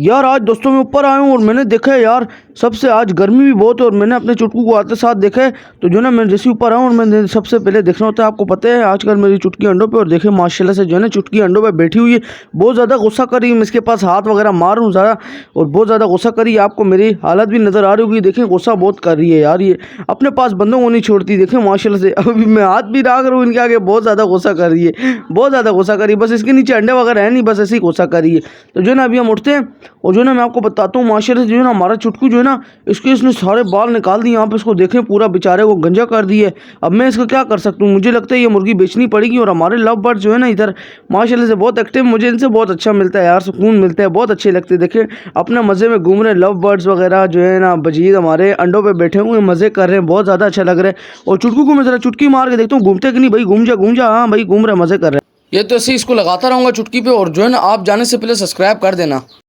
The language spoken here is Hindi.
यार आज दोस्तों मैं ऊपर आया हूँ और मैंने देखा है यार सबसे आज गर्मी भी बहुत है और मैंने अपने चुटकू को आते साथ देखा है। तो जो ना मैं जैसे ऊपर आया हूँ और मैंने सबसे पहले देखना होता है, आपको पता है आजकल मेरी चुटकी अंडों पे, और देखे माशाल्लाह से जो है ना चुटकी अंडों पे बैठी हुई है। बहुत ज़्यादा गुस्सा करी, मैं इसके पास हाथ वगैरह मार हूँ ज़्यादा और बहुत ज़्यादा गुस्सा करी। आपको मेरी हालत भी नज़र आ रही होगी, देखें गुस्सा बहुत कर रही है यार, ये अपने पास बंदों को नहीं छोड़ती। देखें माशाल्लाह से अभी मैं हाथ भी डाल रहा हूँ इनके आगे, बहुत ज़्यादा गुस्सा कर रही है, बहुत ज़्यादा गुस्सा करी। बस इसके नीचे अंडे वगैरह है नहीं, बस ऐसे ही गुस्सा कर रही है। तो जो है ना अभी हम उठते हैं और जो है ना मैं आपको बताता हूँ माशाल्लाह से जो है ना हमारा चुटकू जो है ना इसने सारे बाल निकाल दिए। यहाँ पे इसको देखें पूरा बेचारे को गंजा कर दिए। अब मैं इसका क्या कर सकता हूँ, मुझे लगता है ये मुर्गी बेचनी पड़ेगी। और हमारे लव बर्ड जो है ना इधर माशाल्लाह से बहुत एक्टिव, मुझे इनसे बहुत अच्छा मिलता है यार, सुकून मिलता है, बहुत अच्छे लगते हैं। देखें अपने मज़े में घूम रहे हैं, लव बर्ड्स वगैरह जो है ना बजीद हमारे अंडों पर बैठे हुए मज़े कर रहे हैं, बहुत ज़्यादा अच्छा लग रहा है। और चुटकू को मैं ज़रा चुटकी मार के देखता हूँ घूमते कि नहीं। भाई घूम जा, हाँ भाई घूम रहे, मज़े कर रहे हैं। ये तो ऐसे ही इसको लगाता रहूँगा चुटकी पे। और जो है ना आप जाने से पहले सब्सक्राइब कर देना।